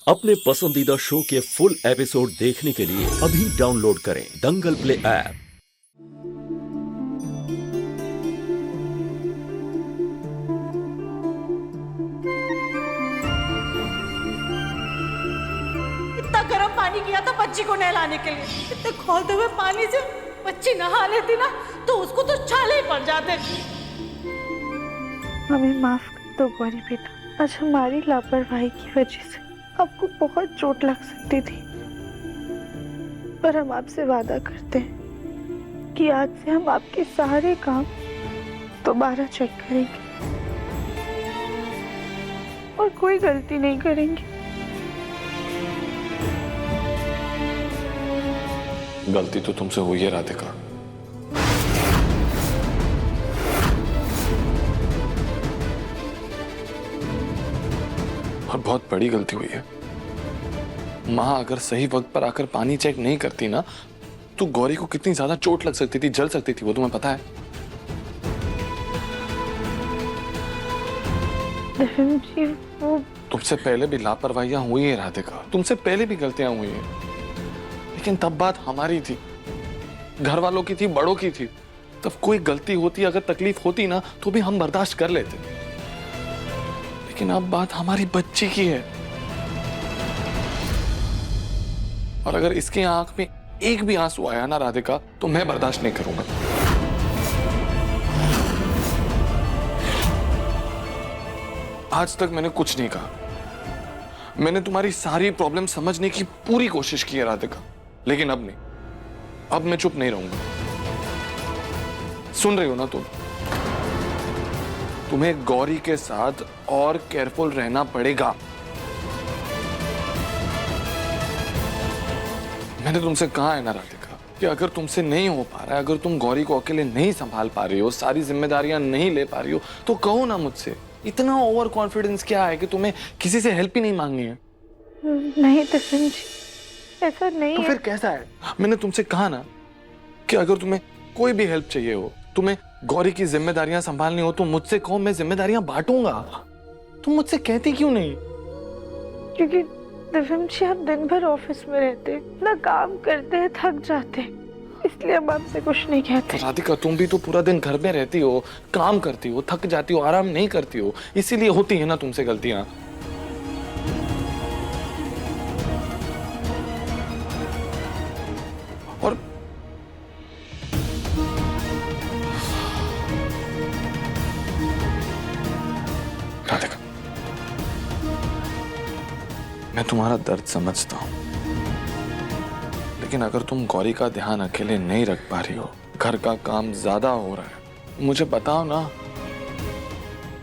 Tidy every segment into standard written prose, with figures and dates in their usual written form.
अपने पसंदीदा शो के फुल एपिसोड देखने के लिए अभी डाउनलोड करें दंगल प्ले ऐप। इतना गर्म पानी किया था बच्ची को नहलाने के लिए, इतने खौलते हुए पानी से बच्ची नहा लेती ना तो उसको तो छाले ही पड़ जाते। हमें माफ कर दो गौरी बेटा, आज हमारी लापरवाही की वजह से आपको बहुत चोट लग सकती थी, पर हम आपसे वादा करते हैं कि आज से हम आपके सारे काम दोबारा चेक करेंगे और कोई गलती नहीं करेंगे। गलती तो तुमसे हुई है राधिका, और बहुत बड़ी गलती हुई है। माँ अगर सही वक्त पर आकर पानी चेक नहीं करती ना तो गौरी को कितनी ज्यादा चोट लग सकती थी, जल सकती थी, वो तुम्हें पता है? जी वो तुमसे पहले भी लापरवाहियां हुई है राधिका, तुमसे पहले भी गलतियां हुई हैं, लेकिन तब बात हमारी थी, घर वालों की थी, बड़ों की थी। तब कोई गलती होती, अगर तकलीफ होती ना तो भी हम बर्दाश्त कर लेते, लेकिन अब बात हमारी बच्ची की है, और अगर इसकी आंख में एक भी आंसू आया ना राधिका तो मैं बर्दाश्त नहीं करूंगा। आज तक मैंने कुछ नहीं कहा, मैंने तुम्हारी सारी प्रॉब्लम समझने की पूरी कोशिश की है राधिका, लेकिन अब नहीं, अब मैं चुप नहीं रहूंगा। सुन रही हो ना तुम? तुम्हें गौरी के साथ और केयरफुल रहना पड़ेगा। मैंने तुमसे कहा है ना राधिका कि अगर तुमसे नहीं हो पा रहा है, अगर तुम गौरी को अकेले नहीं संभाल पा रही हो, सारी जिम्मेदारियां नहीं ले पा रही हो, तो कहो ना मुझसे। इतना ओवर कॉन्फिडेंस क्या है कि तुम्हें किसी से हेल्प ही नहीं मांगनी है? नहीं तिफिन जी, ऐसा नहीं तो है। फिर कैसा है? मैंने तुमसे कहा ना कि अगर तुम्हें कोई भी हेल्प चाहिए हो, तुम्हें गौरी की जिम्मेदारियां संभालनी हो तो मुझसे कहो, मैं जिम्मेदारियां बांटूंगा। तुम मुझसे कहती क्यों नहीं? क्योंकि तिफिन जी आप दिन भर ऑफिस में रहते हैं, ना काम करते हैं, थक जाते हैं, इसलिए हम आपसे कुछ नहीं कहते। तो राधिका तुम भी तो पूरा दिन घर में रहती हो, काम करती हो, थक जाती हो, आराम नहीं करती हो, इसीलिए होती है ना तुमसे गलतियां। और राधिका मैं तुम्हारा दर्द समझता हूं, लेकिन अगर तुम गौरी का ध्यान अकेले नहीं रख पा रही हो, घर का काम ज्यादा हो रहा है, मुझे बताओ ना।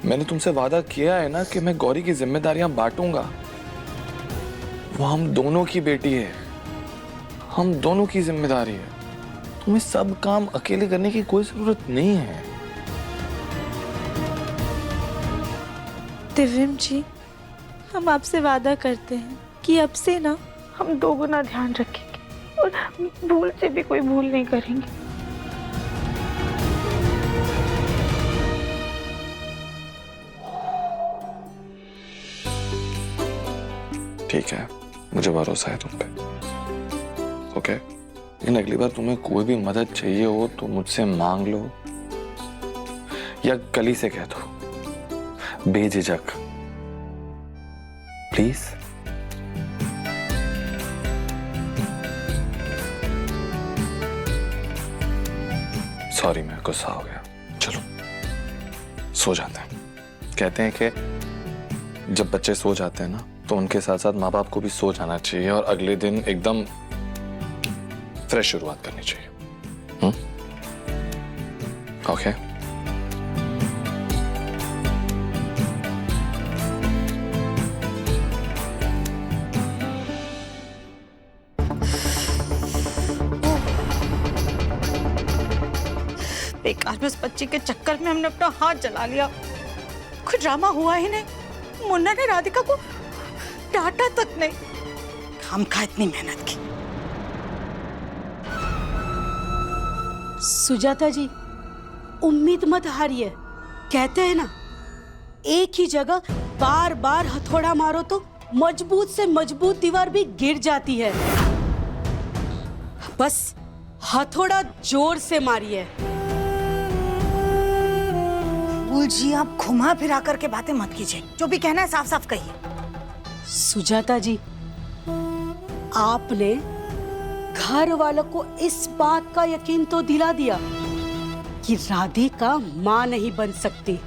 मैंने तुमसे वादा किया है ना कि मैं गौरी की जिम्मेदारियां बांटूंगा। वो हम दोनों की बेटी है, हम दोनों की जिम्मेदारी है। तुम्हें सब काम अकेले करने की कोई जरूरत नहीं है। तिफिन जी हम आपसे वादा करते हैं कि अब से ना हम दोगुना ध्यान रखेंगे और भूल से भी कोई भूल नहीं करेंगे। ठीक है, मुझे भरोसा है तुम पे। ओके, लेकिन अगली बार तुम्हें कोई भी मदद चाहिए हो तो मुझसे मांग लो, या गली से कह दो, बेझिझक, प्लीज। सॉरी मैं गुस्सा हो गया। चलो सो जाते हैं। कहते हैं कि जब बच्चे सो जाते हैं ना तो उनके साथ साथ माँ बाप को भी सो जाना चाहिए और अगले दिन एकदम फ्रेश शुरुआत करनी चाहिए। ओके बेकार में उस बच्ची के चक्कर में हमने अपना हाथ जला लिया। कोई ड्रामा हुआ ही नहीं, मुन्ना ने राधिका को डांटा तक नहीं। हम खा इतनी मेहनत की। सुजाता जी, उम्मीद मत हारिए। कहते हैं ना, एक ही जगह बार बार हथौड़ा मारो तो मजबूत से मजबूत दीवार भी गिर जाती है। बस हथौड़ा जोर से मारिए। फूल जी, आप घुमा फिरा करके बातें मत कीजिए, जो भी कहना है साफ साफ कहिए। सुजाता जी, आपने घर वालों को इस बात का यकीन तो दिला दिया कि राधिका मां नहीं बन सकती।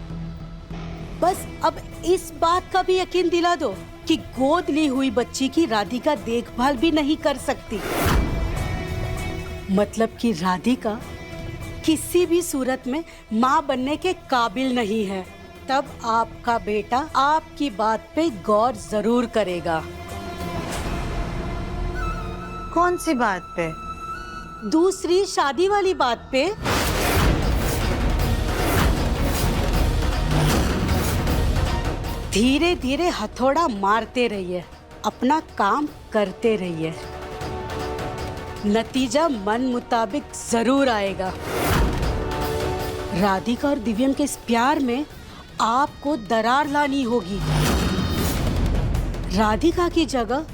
बस अब इस बात का भी यकीन दिला दो कि गोद ली हुई बच्ची की राधिका देखभाल भी नहीं कर सकती। मतलब कि राधिका किसी भी सूरत में मां बनने के काबिल नहीं है। तब आपका बेटा आपकी बात पे गौर जरूर करेगा। कौन सी बात पे? दूसरी शादी वाली बात पे। धीरे धीरे हथौड़ा मारते रहिए, अपना काम करते रहिए, नतीजा मन मुताबिक जरूर आएगा। राधिका और दिव्यम के इस प्यार में आपको दरार लानी होगी। राधिका की जगह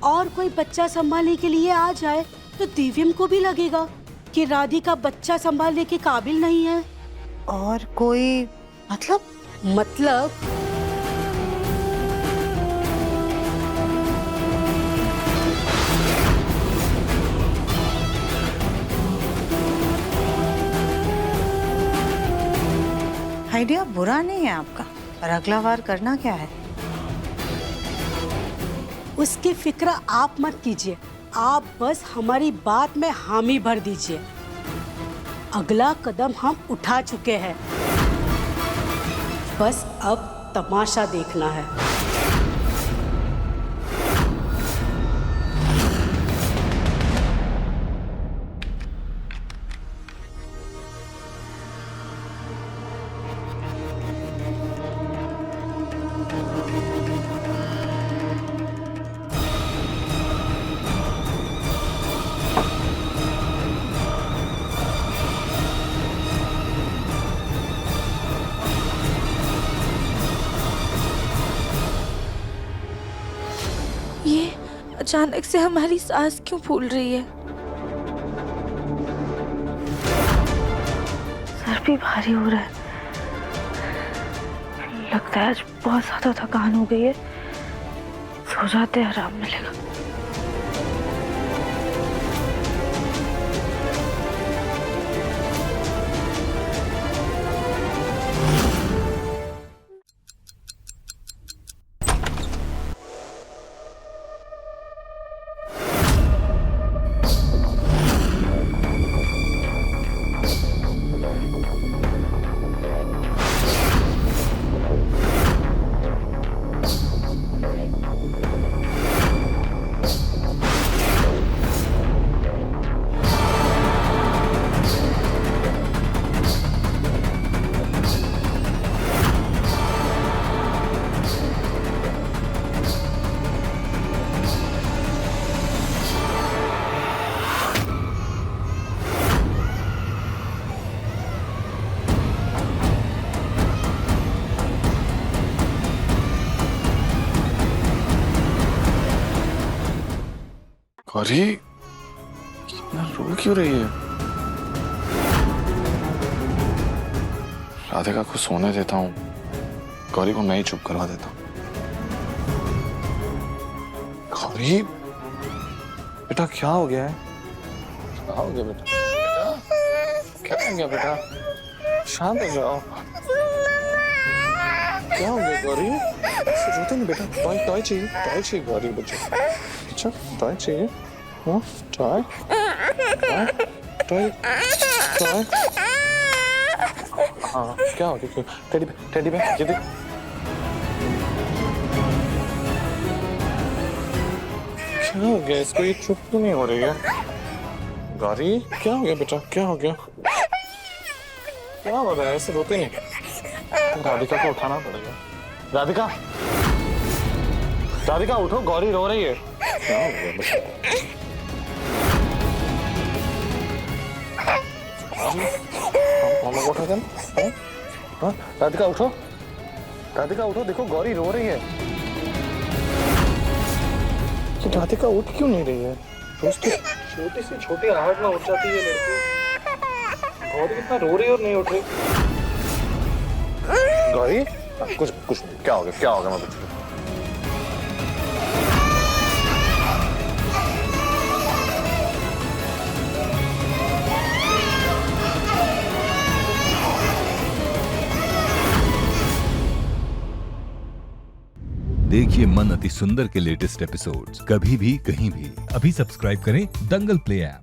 और कोई बच्चा संभालने के लिए आ जाए तो दिव्यम को भी लगेगा कि राधिका बच्चा संभालने के काबिल नहीं है। और कोई मतलब आइडिया बुरा नहीं है आपका, पर अगला वार करना क्या है? उसकी फिक्र आप मत कीजिए, आप बस हमारी बात में हामी भर दीजिए। अगला कदम हम उठा चुके हैं, बस अब तमाशा देखना है। ये अचानक से हमारी सांस क्यों फूल रही है? सर भी भारी हो रहा है। लगता है आज बहुत ज्यादा थकान हो गई है, सो जाते हैं, आराम मिलेगा। गौरी इतना रो क्यों रही है? राधिका को सोने देता हूँ, गौरी को मैं ही चुप करवा देता हूँ। गौरी बेटा, क्या हो गया है? क्या हो गया बेटा? क्या हो गया बेटा? शांत हो जाओ। क्या हो गया गौरी? रोते नहीं बेटा। टॉय चाहिए गौरी बच्चे। अच्छा टॉय चाहिए? हाँ टॉय हाँ क्या हो गया? टेडी पे ये देख। क्या हो गया इसको? ये चुप क्यों नहीं हो रही है? गौरी क्या हो गया बेटा? क्या हो गया? क्या हो रहा है? ऐसे रोते नहीं। राधिका को उठाना पड़ेगा। राधिका उठो, गौरी रो रही है। क्या हो गया बेटा? मामा को उठा देना। राधिका उठो, देखो गौरी रो रही है। तो राधिका उठ क्यों नहीं रही है? रोज तो छोटी से छोटी आहट में उठ जाती है लड़की। गौरी कितना रो रही है और नहीं उठ रही। गौरी कुछ कुछ क्या हो गया मैं बच्ची? देखिए मन अति सुंदर के लेटेस्ट एपिसोड्स कभी भी कहीं भी। अभी सब्सक्राइब करें दंगल प्ले ऐप।